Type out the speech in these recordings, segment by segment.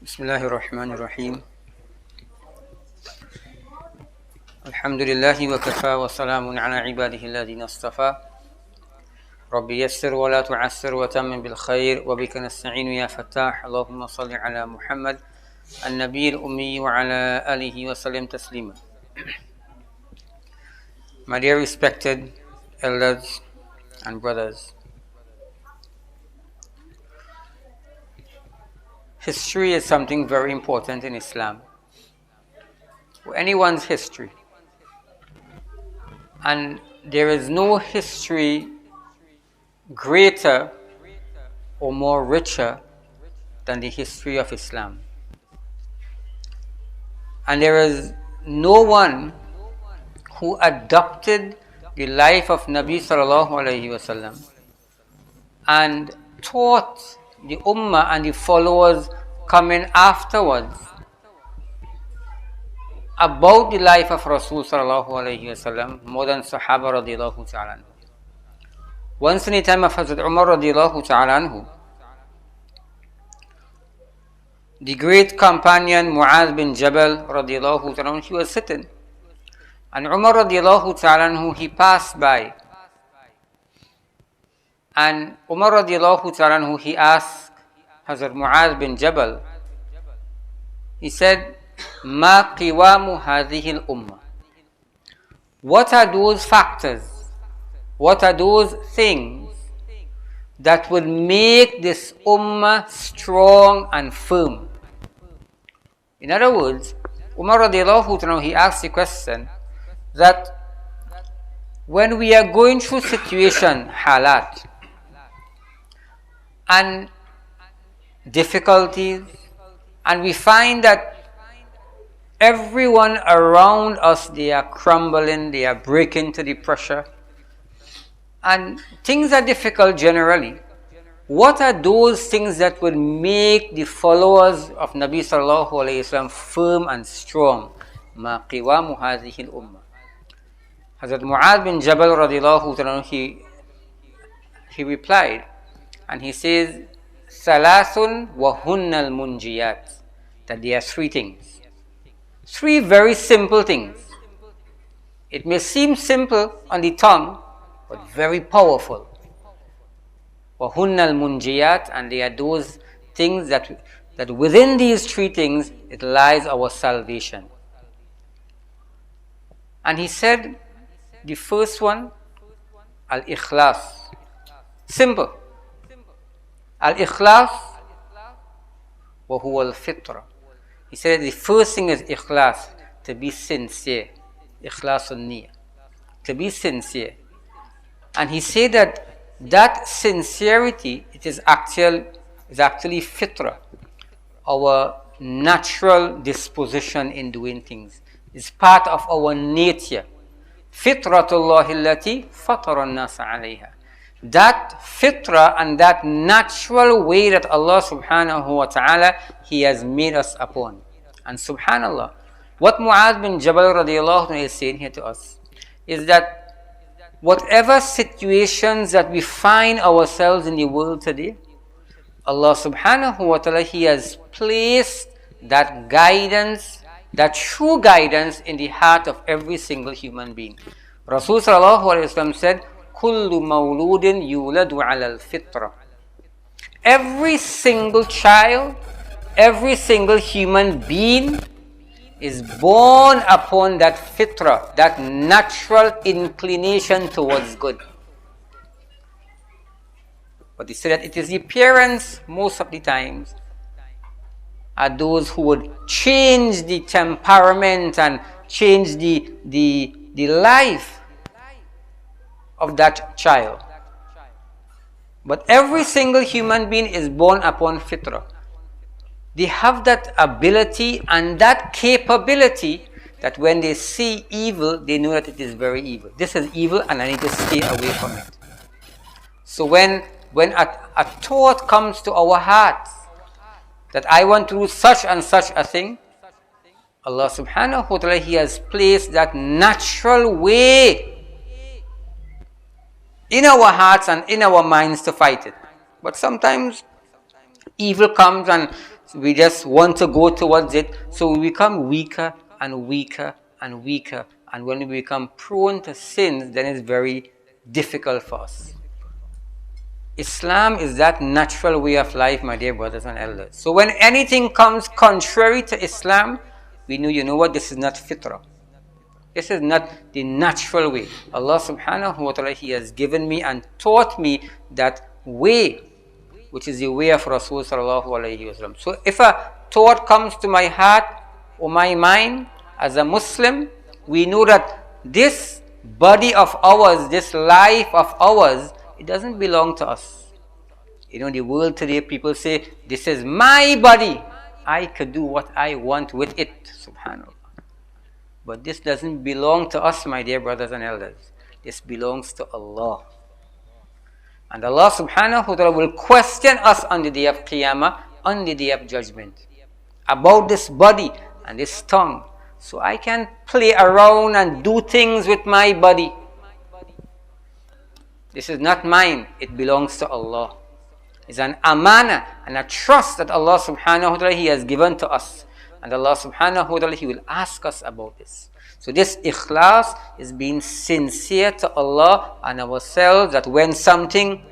بسم الله الرحمن الرحيم الحمد لله وكفى وسلام على عباده الذين اصطفى ربي يسر ولا تعسر وتمم بالخير وبك نستعين يا فتاح اللهم صل على محمد النبي الأمي وعلى آله وسلم تسليما. My dear respected elders and brothers, history is something very important in Islam. Anyone's history. And there is no history greater or more richer than the history of Islam. And there is no one who adopted the life of Nabi sallallahu alayhi wasallam and taught the ummah and the followers coming afterwards about the life of Rasul sallallahu alayhi wasallam more than Sahaba radiyallahu ta'ala anhu. Once in the time of Hazrat Umar radiyallahu ta'ala anhu, the great companion Mu'adh bin Jabal radiyallahu ta'ala anhu, he was sitting, and Umar radiyallahu ta'ala anhu, he passed by, and Umar radiyallahu ta'ala anhu, he asked Hazrat Mu'adh bin Jabal, he said, Ma qiwamu hadhihi al-ummah. What are those factors? What are those things that will make this ummah strong and firm? In other words, Umar radiallahu ta'ala, he asked the question that when we are going through situation, halat, and difficulties, and we find that everyone around us, they are crumbling, they are breaking to the pressure, and things are difficult generally. What are those things that will make the followers of Nabi sallallahu alayhi wasallam firm and strong? Ma qiwamu hadhihi al-ummah. Hazrat Mu'adh bin Jabal radiyallahu ta'ala, he replied, and he says, Salasun wa hunna al-munjiyat. That there are three things. Three very simple things. It may seem simple on the tongue, but very powerful. وَهُنَّ الْمُنْجِيَاتِ, and they are those things that within these three things, it lies our salvation. And he said, the first one, al-ikhlas. Simple. Al-ikhlas wa huwa al-fitra. He said the first thing is ikhlas, to be sincere. Ikhlasun niyyah. To be sincere. And he said that sincerity, it is actually fitra, our natural disposition in doing things. It's part of our nature. Fitratullahi allati fatara an-nasa alayha. That fitra and that natural way that Allah subhanahu wa ta'ala, He has made us upon. And subhanallah, what Mu'adh bin Jabal radiyallahu anhu is saying here to us is that whatever situations that we find ourselves in the world today, Allah subhanahu wa ta'ala, He has placed that guidance, that true guidance in the heart of every single human being. Rasul sallallahu alayhi wa sallam said, Kullu mawludin yuladu ala al-fitra. Every single child, every single human being is born upon that fitra, that natural inclination towards good. But he said that it is the parents, most of the times, are those who would change the temperament and change the life of that child. But every single human being is born upon fitra. They have that ability and that capability that when they see evil, they know that it is very evil. This is evil and I need to stay away from it. So when a thought comes to our hearts that I want to do such and such a thing, Allah subhanahu wa ta'ala, He has placed that natural way in our hearts and in our minds to fight it. But sometimes evil comes and So we just want to go towards it. So we become weaker and weaker and weaker. And when we become prone to sins, then it's very difficult for us. Islam is that natural way of life, my dear brothers and elders. So when anything comes contrary to Islam, we know, you know what, this is not fitrah. This is not the natural way. Allah subhanahu wa ta'ala, He has given me and taught me that way, which is the way of Rasul sallallahu alayhi wa sallam. So if a thought comes to my heart or my mind as a Muslim, we know that this body of ours, this life of ours, it doesn't belong to us. You know, in the world today, people say, this is my body. I could do what I want with it. Subhanallah. But this doesn't belong to us, my dear brothers and elders. This belongs to Allah. And Allah subhanahu wa ta'ala will question us on the day of Qiyamah, on the day of judgment, about this body and this tongue. So I can play around and do things with my body. This is not mine, it belongs to Allah. It's an amana and a trust that Allah subhanahu wa ta'ala, He has given to us. And Allah subhanahu wa ta'ala, He will ask us about this. So this ikhlas is being sincere to Allah and ourselves, that when something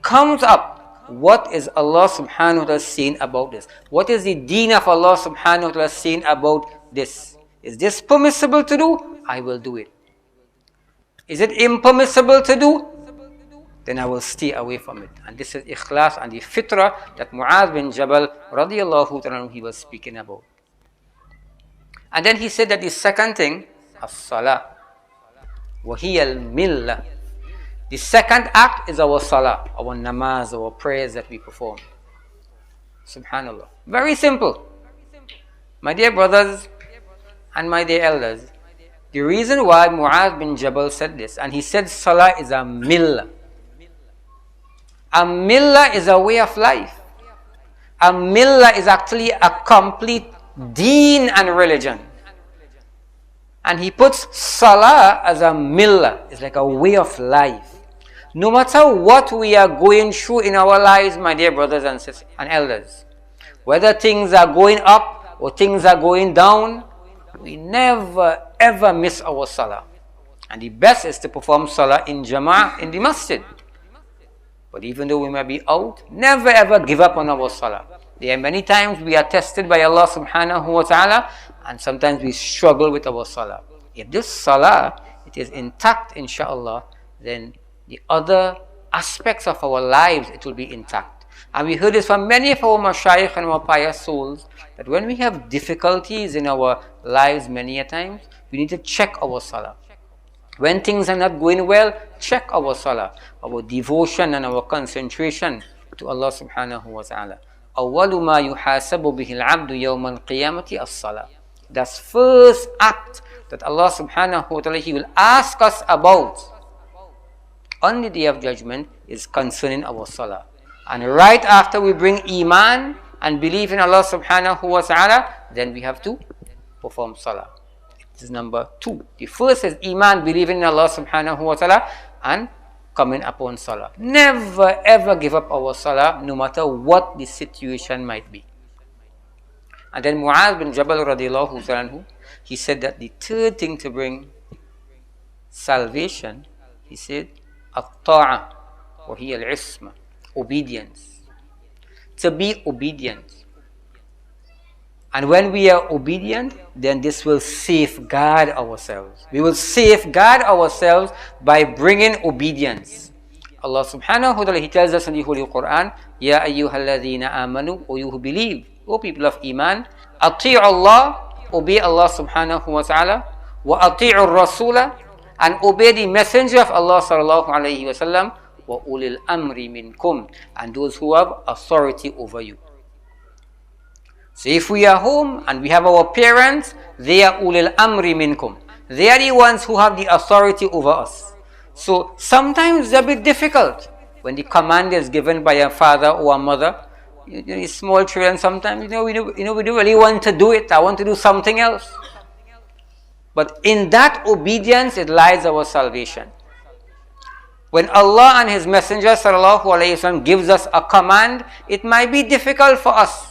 comes up, what is Allah subhanahu wa ta'ala saying about this? What is the deen of Allah subhanahu wa ta'ala saying about this? Is this permissible to do? I will do it. Is it impermissible to do? Then I will stay away from it. And this is ikhlas and the fitrah that Mu'adh bin Jabal radiyallahu ta'ala he was speaking about. And then he said that the second thing, as-salah, wa hiya al-millah. The second act is our salah, our namaz, our prayers that we perform. Subhanallah. Very simple. My dear brothers and my dear elders, the reason why Mu'adh bin Jabal said this, and he said salah is a millah. A millah is a way of life. A millah is actually a complete deen and religion. And he puts salah as a millah. It's like a way of life. No matter what we are going through in our lives, my dear brothers and sisters and elders, whether things are going up or things are going down, we never ever miss our salah. And the best is to perform salah in jama'ah in the masjid. But even though we may be out, never ever give up on our salah. There are many times we are tested by Allah subhanahu wa ta'ala, and sometimes we struggle with our salah. If this salah, it is intact, inshallah, then the other aspects of our lives, it will be intact. And we heard this from many of our mashayikh and our pious souls, that when we have difficulties in our lives many a times, we need to check our salah. When things are not going well, check our salah, our devotion and our concentration to Allah subhanahu wa ta'ala. أَوَّلُ مَا يُحَاسَبُ بِهِ الْعَبْدُ يَوْمَ الْقِيَامَةِ الصَّلَاةِ. That's first act that Allah subhanahu wa ta'ala, He will ask us about on the day of judgment is concerning our salah. And right after we bring iman and believe in Allah subhanahu wa ta'ala, then we have to perform salah. This is number 2. The first is iman, believing in Allah subhanahu wa ta'ala, and coming upon salah. Never ever give up our salah, no matter what the situation might be. And then Mu'adh bin Jabal radiallahu ta'ala, he said that the third thing to bring salvation, he said, at-ta'a wa hiya al-isma, obedience. To be obedient. And when we are obedient, then this will safeguard ourselves. We will safeguard ourselves by bringing obedience. Allah subhanahu wa ta'ala, He tells us in the Holy Quran, Ya ayyuhalladhina amanu, O you who believe, O people of Iman, ati'u Allah, obey Allah subhanahu wa ta'ala, wa ati'u rasula, and obey the messenger of Allah sallallahu alayhi wa sallam, wa ulil amri minkum, and those who have authority over you. So if we are home and we have our parents, they are ulil amri minkum. They are the ones who have the authority over us. So sometimes it's a bit difficult when the command is given by a father or a mother. You know, small children sometimes, we don't really want to do it. I want to do something else. But in that obedience, it lies our salvation. When Allah and His Messenger sallallahu alaihi wasallam gives us a command, it might be difficult for us.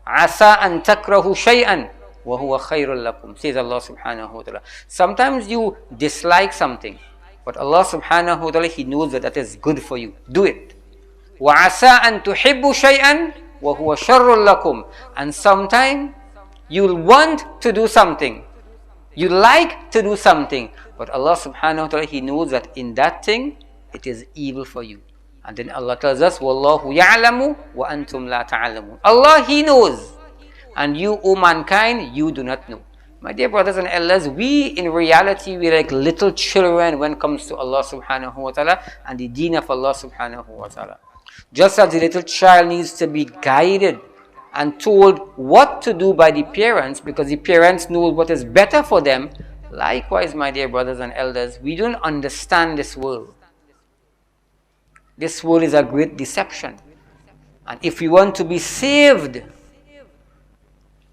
Asa an takrahu shay'an wa huwa khairul lakum, says Allah subhanahu wa ta'ala. Sometimes you dislike something, but Allah subhanahu wa ta'ala, He knows that is good for you. Do it. Wa asa an tuhibbu shay'an wa huwa sharrul lakum. And sometimes you'll want to do something, you like to do something, but Allah subhanahu wa ta'ala, He knows that in that thing it is evil for you. And then Allah tells us, Wallahu ya'lamu wa antum la ta'alamun. Allah, He knows, and you, O mankind, you do not know. My dear brothers and elders, we in reality, we're like little children when it comes to Allah subhanahu wa ta'ala and the deen of Allah subhanahu wa ta'ala. Just as the little child needs to be guided and told what to do by the parents, because the parents know what is better for them, likewise, my dear brothers and elders, we don't understand this world. This world is a great deception. And if we want to be saved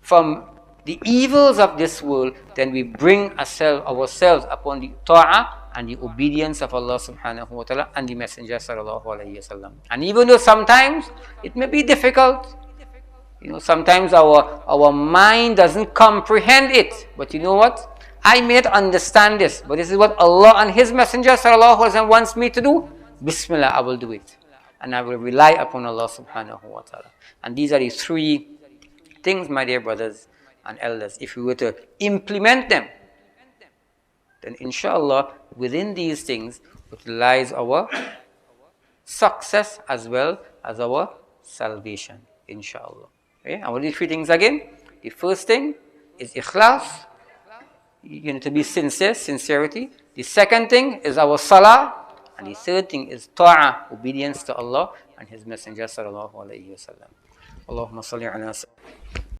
from the evils of this world, then we bring ourselves upon the ta'ah and the obedience of Allah subhanahu wa ta'ala and the Messenger sallallahu alayhi wa sallam. And even though sometimes it may be difficult, sometimes our mind doesn't comprehend it. But you know what? I may not understand this, but this is what Allah and His Messenger sallallahu alayhi wa sallam wants me to do. Bismillah, I will do it. And I will rely upon Allah subhanahu wa ta'ala. And these are the three things, my dear brothers and elders. If we were to implement them, then inshallah, within these things, it lies our success as well as our salvation, inshallah. Okay? And what are the three things again? The first thing is ikhlas, to be sincere, sincerity. The second thing is our salah. And the third thing is ta'ah, obedience to Allah and His Messenger sallallahu alayhi wa sallam. Allahumma salli ala